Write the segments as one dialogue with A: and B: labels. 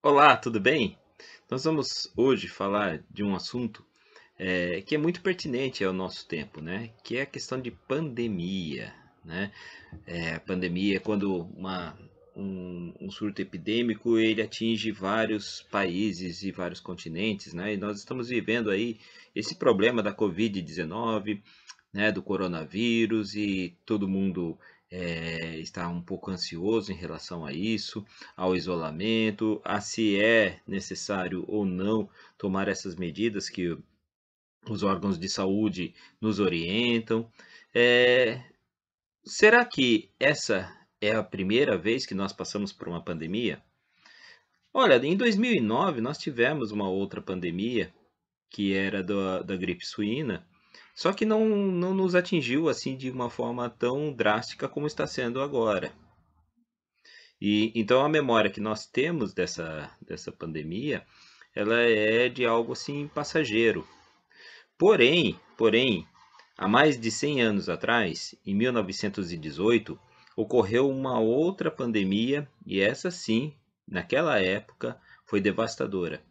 A: Olá, tudo bem? Nós vamos hoje falar de um assunto que é muito pertinente ao nosso tempo, né? Que é a questão de pandemia, né? A pandemia é quando um surto epidêmico ele atinge vários países e vários continentes, né? E nós estamos vivendo aí esse problema da Covid-19, né, do coronavírus e todo mundo está um pouco ansioso em relação a isso, ao isolamento, a se é necessário ou não tomar essas medidas que os órgãos de saúde nos orientam. Eh, Será que essa é a primeira vez que nós passamos por uma pandemia? Olha, em 2009 nós tivemos uma outra pandemia que era da gripe suína, só que não nos atingiu assim de uma forma tão drástica como está sendo agora. E então a memória que nós temos dessa pandemia, ela é de algo assim passageiro. Porém, há mais de 100 anos atrás, em 1918, ocorreu uma outra pandemia e essa sim, naquela época, foi devastadora.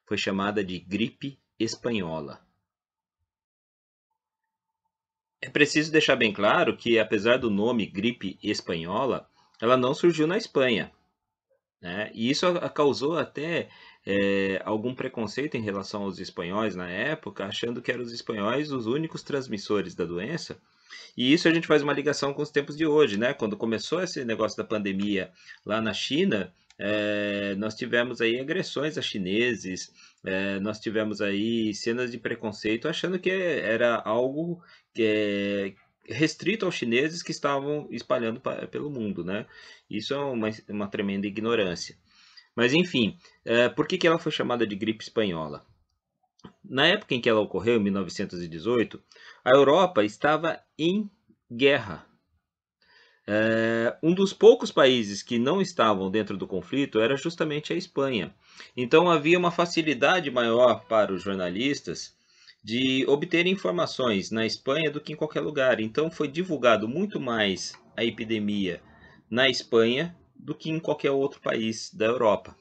A: Foi chamada de gripe espanhola. É preciso deixar bem claro que, apesar do nome gripe espanhola, ela não surgiu na Espanha, né? E isso causou até algum preconceito em relação aos espanhóis na época, achando que eram os espanhóis os únicos transmissores da doença. E isso a gente faz uma ligação com os tempos de hoje, né? Quando começou esse negócio da pandemia lá na China, nós tivemos aí agressões a chineses, nós tivemos aí cenas de preconceito, achando que era algo que restrito aos chineses que estavam espalhando pelo mundo, né? Isso é uma tremenda ignorância. Mas enfim, por que ela foi chamada de gripe espanhola? Na época em que ela ocorreu, em 1918, a Europa estava em guerra. Um dos poucos países que não estavam dentro do conflito era justamente a Espanha. Então havia uma facilidade maior para os jornalistas de obter informações na Espanha do que em qualquer lugar. Então foi divulgado muito mais a epidemia na Espanha do que em qualquer outro país da Europa.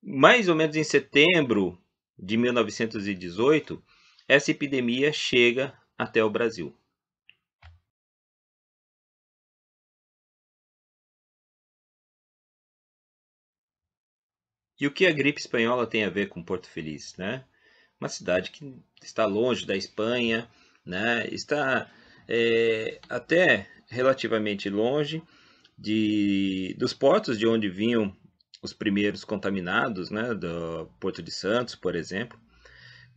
A: Mais ou menos em setembro de 1918, essa epidemia chega até o Brasil. E o que a gripe espanhola tem a ver com Porto Feliz, né? Uma cidade que está longe da Espanha, né? Está até relativamente longe dos portos de onde vinham os primeiros contaminados, né? Do Porto de Santos, por exemplo.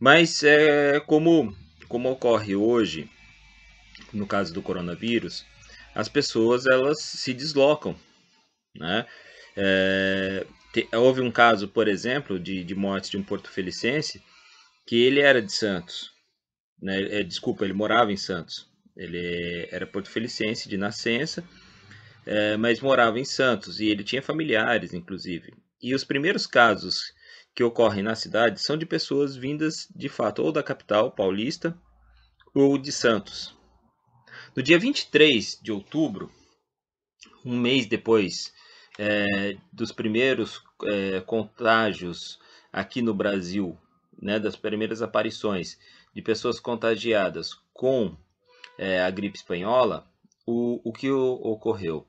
A: Mas como ocorre hoje, no caso do coronavírus, as pessoas elas se deslocam, né? Houve um caso, por exemplo, de morte de um porto-felicense que ele era de Santos, né? Desculpa, ele morava em Santos. Ele era porto-felicense de nascença, mas morava em Santos e ele tinha familiares, inclusive. E os primeiros casos que ocorrem na cidade são de pessoas vindas, de fato, ou da capital paulista ou de Santos. No dia 23 de outubro, um mês depois dos primeiros contágios aqui no Brasil, né, das primeiras aparições de pessoas contagiadas com a gripe espanhola, o que ocorreu?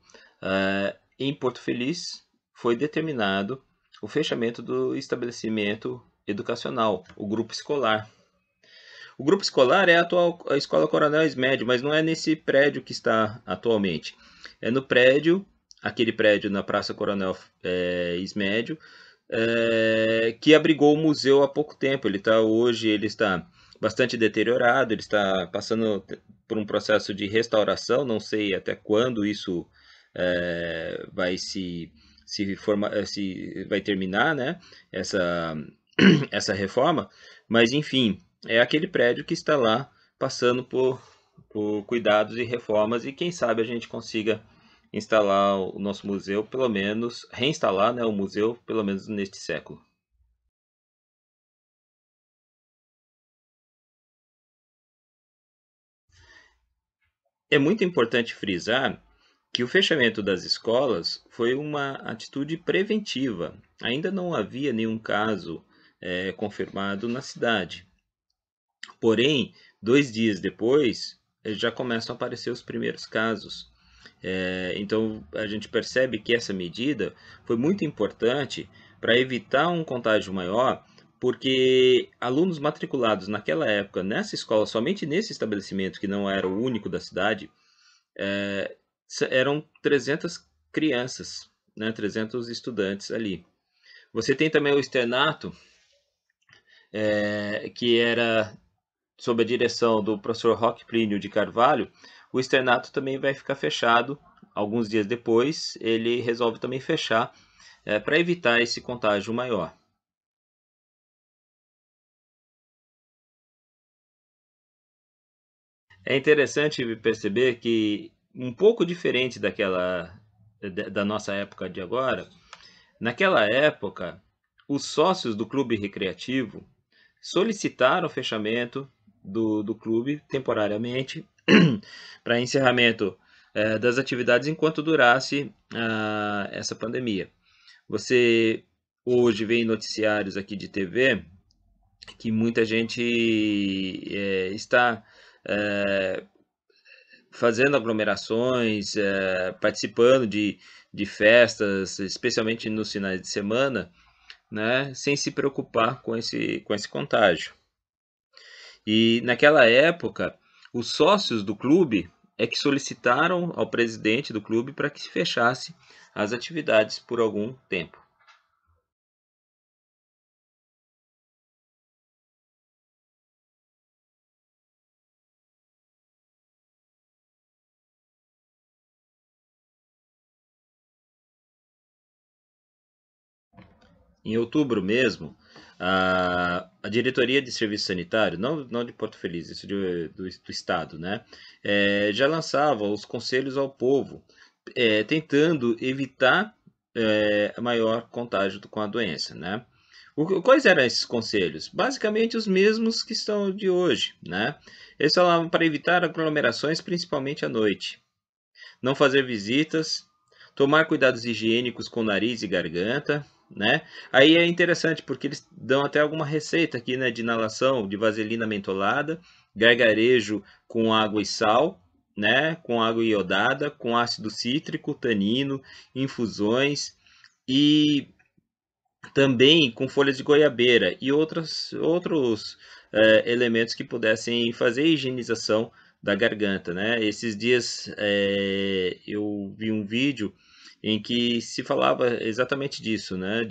A: Em Porto Feliz foi determinado o fechamento do estabelecimento educacional, o grupo escolar. O grupo escolar é a Escola Coronel Ismédio, mas não é nesse prédio que está atualmente. É no prédio, aquele prédio na Praça Coronel Ismédio, que abrigou o museu há pouco tempo. Ele está bastante deteriorado, ele está passando por um processo de restauração, não sei até quando isso vai se vai terminar, né? Essa, essa reforma, mas enfim, é aquele prédio que está lá passando por cuidados e reformas e quem sabe a gente consiga instalar o nosso museu, pelo menos reinstalar, né, o museu, pelo menos neste século. É muito importante frisar que o fechamento das escolas foi uma atitude preventiva. Ainda não havia nenhum caso confirmado na cidade. Porém, 2 dias depois, já começam a aparecer os primeiros casos. Então, a gente percebe que essa medida foi muito importante para evitar um contágio maior, porque alunos matriculados naquela época, nessa escola, somente nesse estabelecimento, que não era o único da cidade, eh, eram 300 crianças, né, 300 estudantes ali. Você tem também o externato, que era sob a direção do professor Roque Plínio de Carvalho. O externato também vai ficar fechado. Alguns dias depois, ele resolve também fechar para evitar esse contágio maior. É interessante perceber que, um pouco diferente da nossa época de agora, naquela época, os sócios do clube recreativo solicitaram o fechamento do clube temporariamente para encerramento das atividades enquanto durasse essa pandemia. Você hoje vê em noticiários aqui de TV que muita gente está é, fazendo aglomerações, participando de festas, especialmente nos finais de semana, né, sem se preocupar com esse contágio. E naquela época, os sócios do clube é que solicitaram ao presidente do clube para que se fechasse as atividades por algum tempo. Em outubro mesmo, a diretoria de serviço sanitário, não de Porto Feliz, isso do estado, né, já lançava os conselhos ao povo, tentando evitar maior contágio com a doença, né? Quais eram esses conselhos? Basicamente os mesmos que estão de hoje, né? Eles falavam para evitar aglomerações, principalmente à noite, não fazer visitas, tomar cuidados higiênicos com nariz e garganta, né? Aí é interessante porque eles dão até alguma receita aqui, né, de inalação de vaselina mentolada, gargarejo com água e sal, né, com água iodada, com ácido cítrico, tanino, infusões e também com folhas de goiabeira e outros elementos que pudessem fazer a higienização da garganta, né? Esses dias eu vi um vídeo em que se falava exatamente disso, né?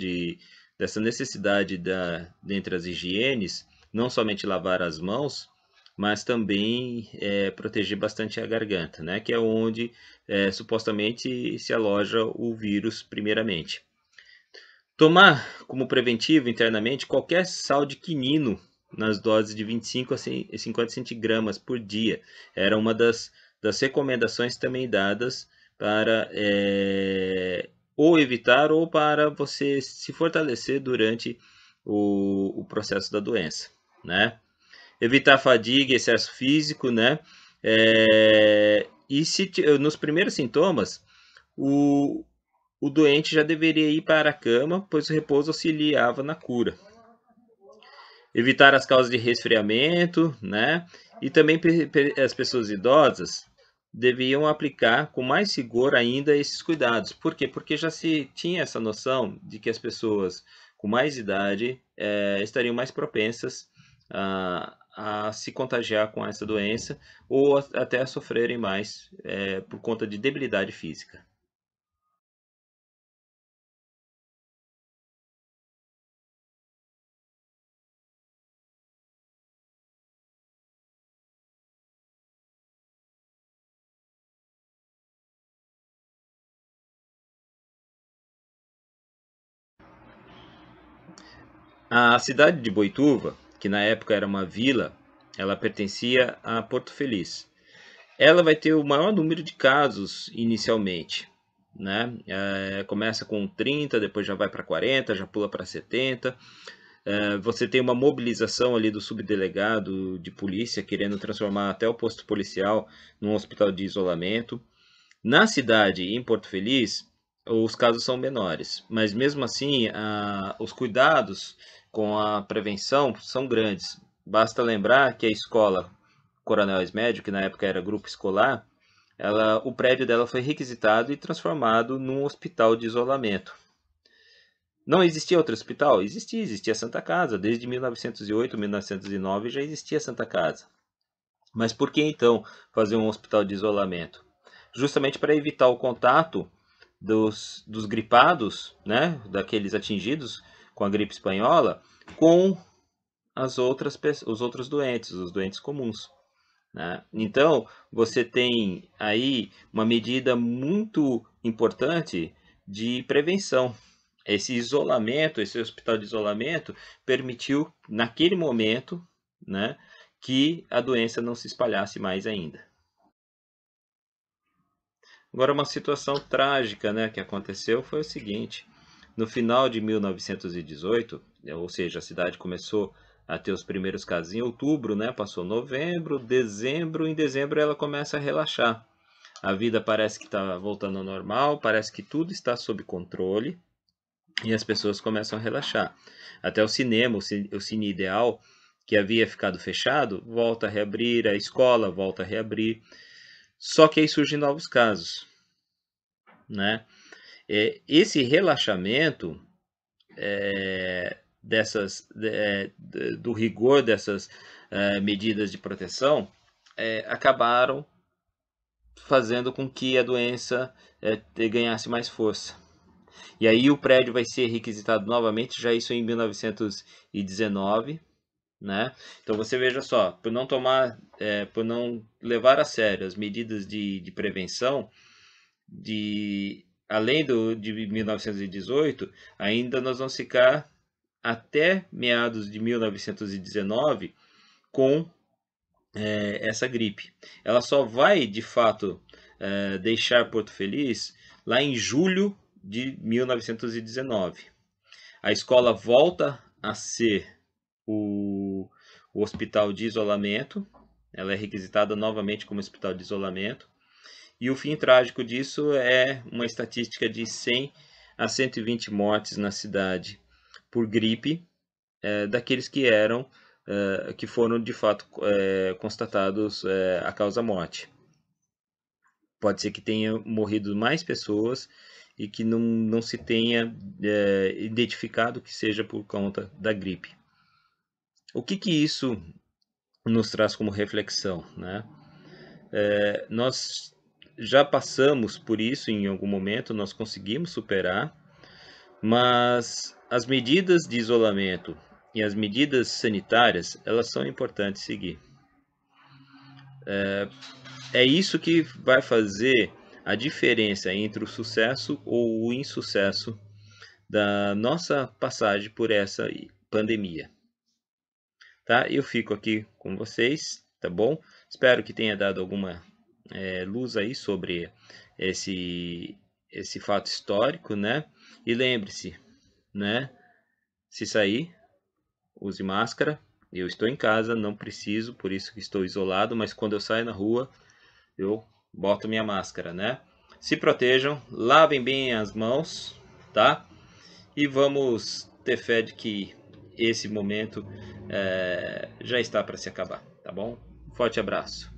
A: Dessa necessidade dentre as higienes, não somente lavar as mãos, mas também proteger bastante a garganta, né? Que é onde supostamente se aloja o vírus primeiramente. Tomar como preventivo internamente qualquer sal de quinino nas doses de 25 a 50 centigramas por dia. Era uma das recomendações também dadas para ou evitar ou para você se fortalecer durante o processo da doença, né? Evitar fadiga, excesso físico, né? E nos primeiros sintomas, o, o doente já deveria ir para a cama, pois o repouso auxiliava na cura. Evitar as causas de resfriamento, né? E também as pessoas idosas deviam aplicar com mais rigor ainda esses cuidados. Por quê? Porque já se tinha essa noção de que as pessoas com mais idade estariam mais propensas a se contagiar com essa doença ou até a sofrerem mais por conta de debilidade física. A cidade de Boituva, que na época era uma vila, ela pertencia a Porto Feliz. Ela vai ter o maior número de casos inicialmente, né? Começa com 30, depois já vai para 40, já pula para 70. Você tem uma mobilização ali do subdelegado de polícia querendo transformar até o posto policial num hospital de isolamento. Na cidade, em Porto Feliz, os casos são menores, mas mesmo assim, os cuidados com a prevenção são grandes. Basta lembrar que a escola Coronel Esmédio, que na época era grupo escolar, o prédio dela foi requisitado e transformado num hospital de isolamento. Não existia outro hospital? Existia a Santa Casa. Desde 1908, 1909 já existia a Santa Casa. Mas por que então fazer um hospital de isolamento? Justamente para evitar o contato dos gripados, né, daqueles atingidos com a gripe espanhola, com os outros doentes, os doentes comuns. Né? Então, você tem aí uma medida muito importante de prevenção. Esse isolamento, esse hospital de isolamento, permitiu, naquele momento, né, que a doença não se espalhasse mais ainda. Agora, uma situação trágica, né, que aconteceu foi o seguinte: no final de 1918, ou seja, a cidade começou a ter os primeiros casos em outubro, né, passou novembro, dezembro, em dezembro ela começa a relaxar. A vida parece que está voltando ao normal, parece que tudo está sob controle e as pessoas começam a relaxar. Até o cinema, o Cine Ideal, que havia ficado fechado, volta a reabrir, a escola volta a reabrir. Só que aí surgem novos casos, né? Esse relaxamento do rigor dessas medidas de proteção acabaram fazendo com que a doença ganhasse mais força. E aí o prédio vai ser requisitado novamente, já isso em 1919, né? Então você veja só, por não levar a sério as medidas de prevenção, além de 1918, ainda nós vamos ficar até meados de 1919 com essa gripe. Ela só vai, de fato, deixar Porto Feliz lá em julho de 1919. A escola volta a ser o hospital de isolamento, ela é requisitada novamente como hospital de isolamento, e o fim trágico disso é uma estatística de 100 a 120 mortes na cidade por gripe, daqueles que foram de fato constatados a causa morte. Pode ser que tenha morrido mais pessoas e que não se tenha identificado que seja por conta da gripe. O que isso nos traz como reflexão, né? Nós já passamos por isso em algum momento, nós conseguimos superar, mas as medidas de isolamento e as medidas sanitárias, elas são importantes seguir. É isso que vai fazer a diferença entre o sucesso ou o insucesso da nossa passagem por essa pandemia. Tá? Eu fico aqui com vocês, tá bom? Espero que tenha dado alguma luz aí sobre esse fato histórico, né? E lembre-se, né? Se sair, use máscara. Eu estou em casa, não preciso, por isso que estou isolado, mas quando eu saio na rua, eu boto minha máscara, né? Se protejam, lavem bem as mãos, tá? E vamos ter fé de que esse momento já está para se acabar, tá bom? Forte abraço.